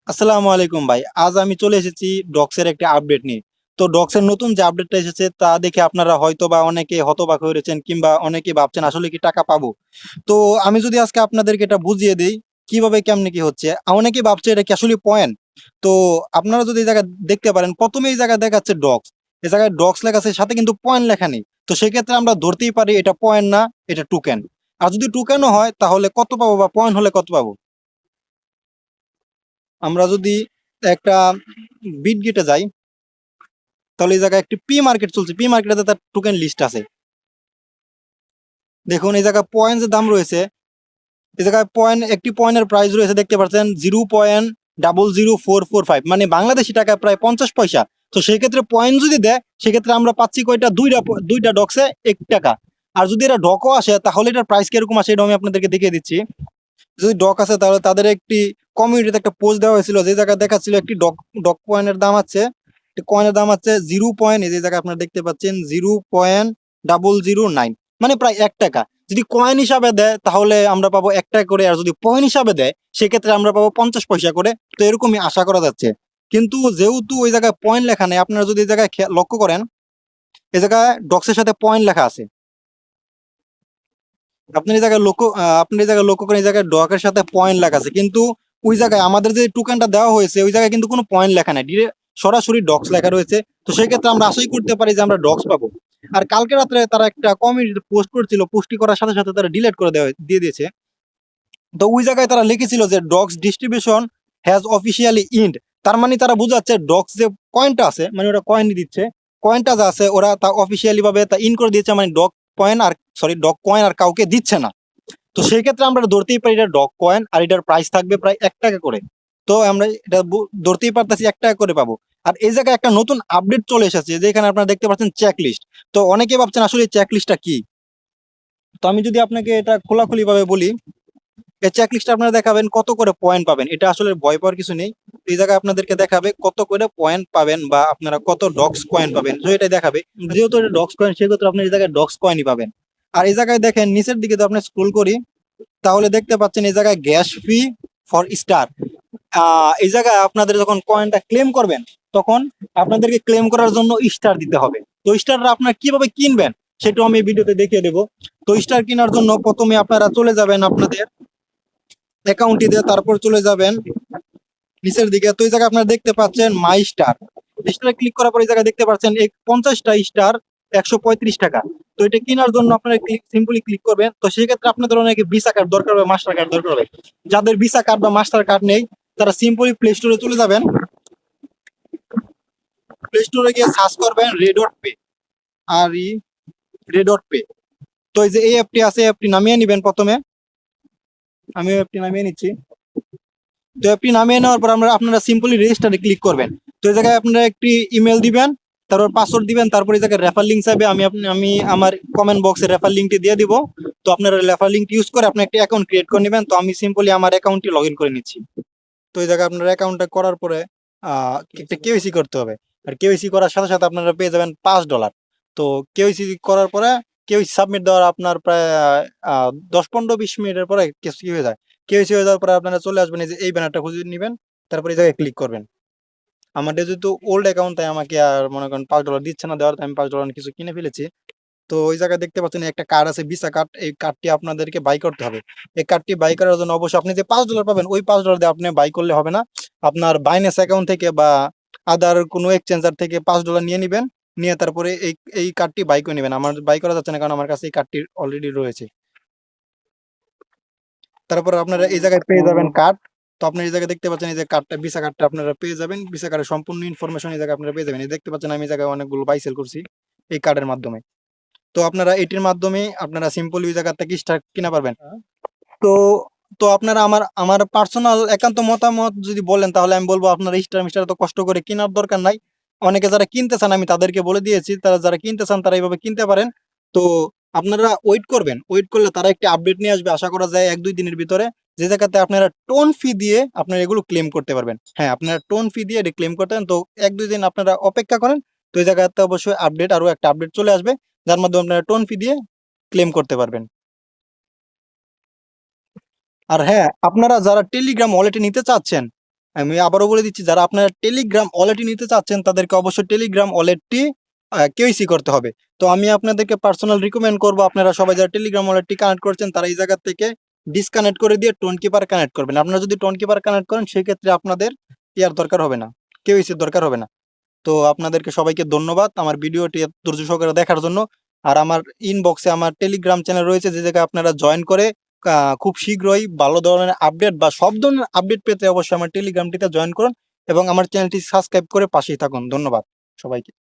আসসালামু আলাইকুম ভাই। আজ আমি চলে এসেছি ডক্সের একটা আপডেট নিয়ে। তো ডক্সের নতুন যে আপডেটটা এসেছে তা দেখে আপনারা হয়তোবা অনেকে হতবাক হয়েছেন কিংবা অনেকে ভাবছেন আসলে কি টাকা পাবো। তো আমি যদি আজকে আপনাদেরকে এটা বুঝিয়ে দেই কিভাবে কেমনে কি হচ্ছে। অনেকে ভাবছে এটা কি আসলে পয়েন্ট। তো আপনারা যদি এই জায়গায় দেখতে পারেন, প্রথমে এই জায়গায় দেখাচ্ছে ডক্স। এই জায়গায় ডক্স লেখা আছে, সাথে কিন্তু পয়েন্ট লেখা নেই। তো সেক্ষেত্রে আমরা ধরতেই পারি এটা পয়েন্ট না, এটা টোকেন। আর যদি টোকেনও হয় তাহলে কত পাবো বা পয়েন্ট হলে কত পাবো। আমরা যদি একটা বিটগেটে যাই, তাহলে এই জায়গায় একটি পি মার্কেট চলছে। পি মার্কেটে তার টোকেন লিস্ট আছে। দেখুন এই জায়গায় পয়েন্টের দাম রয়েছে। এই জায়গায় পয়েন্ট, একটি পয়েন্টের প্রাইস রয়েছে দেখতে পাচ্ছেন 0.00445, মানে বাংলাদেশি টাকায় প্রায় 50 পয়সা। তো সেই ক্ষেত্রে পয়েন্ট যদি দেয় সেক্ষেত্রে আমরা পাচ্ছি কয়টা, দুইটা ডক্সে 1 টাকা। আর যদি এটা ডকও আসে তাহলে এটার প্রাইস কিরকম আসে এটা আমি আপনাদেরকে দেখিয়ে দিচ্ছি। যদি ডক আছে তাহলে তাদের একটি কমিউনিটিতে একটা পোস্ট দেওয়া হয়েছিল, যে জায়গায় দেখাচ্ছিল একটি ডক ডক পয়েন্টের দাম আছে, কয়েনের দাম আছে 0. এই যে জায়গায় আপনারা দেখতে পাচ্ছেন 0.009, মানে প্রায় 1 টাকা। যদি কয়েন হিসাবে দেয় তাহলে আমরা পাবো 1 টাকা করে, আর যদি পয়েন্ট হিসাবে দেয় সেক্ষেত্রে আমরা পাবো 50 পয়সা করে। তো এরকমই আশা করা যাচ্ছে। কিন্তু যেহেতু ওই জায়গায় পয়েন্ট লেখা নেই, আপনারা যদি এই জায়গায় লক্ষ্য করেন, এই জায়গায় ডক্সের সাথে পয়েন্ট লেখা আছে। আপনি এই জায়গায় লক্ষ্য করেন, এই জায়গায় ডকের সাথে পয়েন্ট লেখা আছে, কিন্তু ওই জায়গায় আমাদের যে টোকেনটা দেওয়া হয়েছে ওই জায়গায় কিন্তু কোনো পয়েন্ট লেখা নাই, সরাসরি ডক্স লেখা রয়েছে। তো সেক্ষেত্রে আমরা আশাই করতে পারি যে আমরা ডক্স পাবো। আর কালকে রাত্রে তারা একটা কমিউনিটি পোস্ট করেছিল, পোস্টটি করার সাথে সাথে তারা ডিলিট করে দিয়ে দিয়েছে। তো ওই জায়গায় তারা লিখেছিল যে docs distribution has officially end. তার মানে তারা বোঝাচ্ছে ডক্স যে কয়েনটা আছে, মানে ওরা কয়েন দিচ্ছে, কয়েনটা যা আছে ওরা তা অফিসিয়ালি ভাবে তা ইন করে দিয়েছে, মানে ডক কয়েন আর কাউকে দিচ্ছে না। তো সেই ক্ষেত্রে আমরা ধরতেই পারি এটা ডগ কয়েন, আর এটার প্রাইস থাকবে প্রায় 1 টাকা করে। তো আমরা এটা ধরতেই পারতেছি 1 টাকা করে পাবো। আর এই জায়গায় একটা নতুন আপডেট চলে এসেছে, যেখানে আপনারা দেখতে পাচ্ছেন চেক লিস্ট। তো অনেকে ভাবছেন আসলে চেক লিস্টটা কি। তো আমি যদি আপনাকে এটা খোলাখুলি ভাবে বলি, এই চেক লিস্টে আপনারা দেখাবেন কত করে পয়েন্ট পাবেন। এটা আসলে ভয় পাওয়ার কিছু নেই। এই জায়গায় আপনাদেরকে দেখাবে কত করে পয়েন্ট পাবেন বা আপনারা কত ডক্স কয়েন পাবেন, তো এটা দেখাবে। যেহেতু এটা ডক্স কয়েন সেক্ষেত্রে আপনি এই জায়গায় ডক্স কয়েনই পাবেন। আর এই জায়গায় দেখেন নিচের দিকে, তো আপনি স্ক্রল করি তাহলে দেখতে পাচ্ছেন এই জায়গায় গ্যাস ফি ফর স্টার। এই জায়গায় আপনাদের যখন কয়েনটা ক্লেম করবেন তখন আপনাদেরকে ক্লেম করার জন্য স্টার দিতে হবে। তো স্টারটা আপনারা কিভাবে কিনবেন সেটাও আমি এই ভিডিওতে দেখিয়ে দেবো। তো স্টার কেনার জন্য প্রথমে আপনারা চলে যাবেন আপনাদের অ্যাকাউন্টে দিয়ে, তারপর চলে যাবেন নিচের দিকে। তো এই জায়গায় আপনারা দেখতে পাচ্ছেন মাই স্টার। স্টারে ক্লিক করার পর এই জায়গায় দেখতে পাচ্ছেন 50টা স্টার 135 টাকা। তো এটা কেনার জন্য আপনারা সিম্পলি ক্লিক করবেন। তো সেক্ষেত্রে আপনাদের অনেকে ভিসা কার্ড দরকার হবে, মাস্টার কার্ড দরকার হবে। যাদের ভিসা কার্ড বা মাস্টার কার্ড নেই তারা সিম্পলি প্লে স্টোরে চলে যাবেন। প্লে স্টোরে গিয়ে সার্চ করবেন রেডট পে। আর ই রেডট পে। তো এই যে এই অ্যাপটি আছে, এই অ্যাপটি নামিয়ে নিবেন প্রথমে। আমি অ্যাপটি নামিয়ে নিচ্ছি। তো অ্যাপটি নামিয়ে নেওয়ার পর আপনারা সিম্পলি রেজিস্টারে ক্লিক করবেন। তো এই জায়গায় আপনারা একটি ইমেল দিবেন, তারপর পাসওয়ার্ড দিবেন, তারপর এই জায়গায় রেফার লিঙ্ক চাইবে। আমি আমার কমেন্ট বক্সে রেফার লিঙ্কটি দিয়ে দিব। তো আপনারা রেফার লিঙ্ক ইউজ করে আপনি একটা অ্যাকাউন্ট ক্রিয়েট করে নেবেন। তো আমি সিম্পলি আমার অ্যাকাউন্টটি লগ ইন করে নিচ্ছি। তো এই জায়গায় আপনার অ্যাকাউন্টটা করার পরে একটা কেওয়াইসি করতে হবে। আর কেওয়াইসি করার সাথে সাথে আপনারা পেয়ে যাবেন $5। তো কেওয়াইসি করার পরে, কেওয়াইসি সাবমিট দেওয়ার আপনার প্রায় 10-15-20 মিনিটের পরে কি হয়ে যায়। কেওয়াইসি হয়ে যাওয়ার পরে আপনারা চলে আসবেন, এই যে এই ব্যানারটা খুঁজে নেবেন, তারপরে এই জায়গায় ক্লিক করবেন। আমার যেহেতু ওল্ড অ্যাকাউন্ট, তাই আমাকে আর মনে করেন $5 দিচ্ছে না দেওয়ার, তাই আমি $5 কিছু কিনে ফেলেছি। তো ওই জায়গায় দেখতে পাচ্ছেন একটা কার্ড আছে, ভিসা কার্ড। এই কার্ডটি আপনাদেরকে বাই করতে হবে। এই কার্ডটি বাই করার জন্য অবশ্যই আপনি যে $5 পাবেন ওই $5 দিয়ে আপনি বাই করলে হবে না। আপনার বাইন্যান্স অ্যাকাউন্ট থেকে বা আদার কোনো এক্সচেঞ্জার থেকে $5 নিয়ে নিবেন। নিয়ে তারপরে এই এই কার্ডটি বাই করে নেবেন। আমার বাই করা যাচ্ছে না কারণ আমার কাছে এই কার্ডটি অলরেডি রয়েছে। তারপর আপনারা এই জায়গায় পেয়ে যাবেন কার্ড। তো আপনি এই জায়গায় দেখতে পাচ্ছেন এই যে কার্ডটা, ভিসা কার্ডটা আপনারা পেয়ে যাবেন। ভিসা কার্ডের সম্পূর্ণ ইনফরমেশন এই জায়গায় আপনারা পেয়ে যাবেন। এই দেখতে পাচ্ছেন আমি এই জায়গায় অনেকগুলো বাই সেল করছি এই কার্ডের মাধ্যমে। তো আপনারা এটির মাধ্যমে আপনারা সিম্পলি ওই জায়গা থেকে স্টার কিনা পারবেন। তো তো আপনারা আমার আমার পার্সোনাল একান্ত মতামত যদি বলেন তাহলে আমি বলবো আপনারা স্টার মিস্টার তো কষ্ট করে কেনার দরকার নাই। অনেকে যারা কিনতে চান আমি তাদেরকে বলে দিয়েছি, তারা যারা কিনতে চান তারা এইভাবে কিনতে পারেন। তো আপনারা ওয়েট করবেন, ওয়েট করলে তারা একটি আপডেট নিয়ে আসবে, আশা করা যায় 1-2 দিনের ভিতরে। যে জায়গাতে আপনারা টোন ফি দিয়ে আপনারা এগুলো ক্লেম করতে পারবেন। হ্যাঁ, আপনারা টোন ফি দিয়ে এটা ক্লেম করতে পারেন। তো 1-2 দিন আপনারা অপেক্ষা করেন। তো এই জায়গাতে অবশ্যই আরো একটা আপডেট চলে আসবে, যার মাধ্যমে আপনারা টোন ফি দিয়ে ক্লেম করতে পারবেন। আর হ্যাঁ, আপনারা যারা টেলিগ্রাম ওয়ালেটে নিতে চাচ্ছেন, আমি আবারও বলে দিচ্ছি, যারা আপনারা টেলিগ্রাম ওয়ালেটটি নিতে চাচ্ছেন তাদেরকে অবশ্যই টেলিগ্রাম ওয়ালেটটি কেওয়াইসি করতে হবে। তো আমি আপনাদেরকে পার্সোনাল রিকমেন্ড করবো, আপনারা সবাই যারা টেলিগ্রাম ওয়ালেটটি কানেক্ট করছেন তারা এই জায়গা থেকে ডিসকানেক্ট করে দিয়ে টোন কিপার কানেক্ট করবেন। আপনারা যদি টোন কিপার কানেক্ট করেন সেক্ষেত্রে আপনাদের ইয়ার দরকার হবে না, কেওয়াইসির দরকার হবে না। তো আপনাদেরকে সবাইকে ধন্যবাদ আমার ভিডিওটি এত ধৈর্য সহকারে দেখার জন্য। আর আমার ইনবক্সে আমার টেলিগ্রাম চ্যানেল রয়েছে, যে জায়গায় আপনারা জয়েন করে খুব শীঘ্রই ভালো ধরনের আপডেট বা সব ধরনের আপডেট পেতে অবশ্যই আমার টেলিগ্রামটিতে জয়েন করুন এবং আমার চ্যানেলটি সাবস্ক্রাইব করে পাশেই থাকুন। ধন্যবাদ সবাইকে।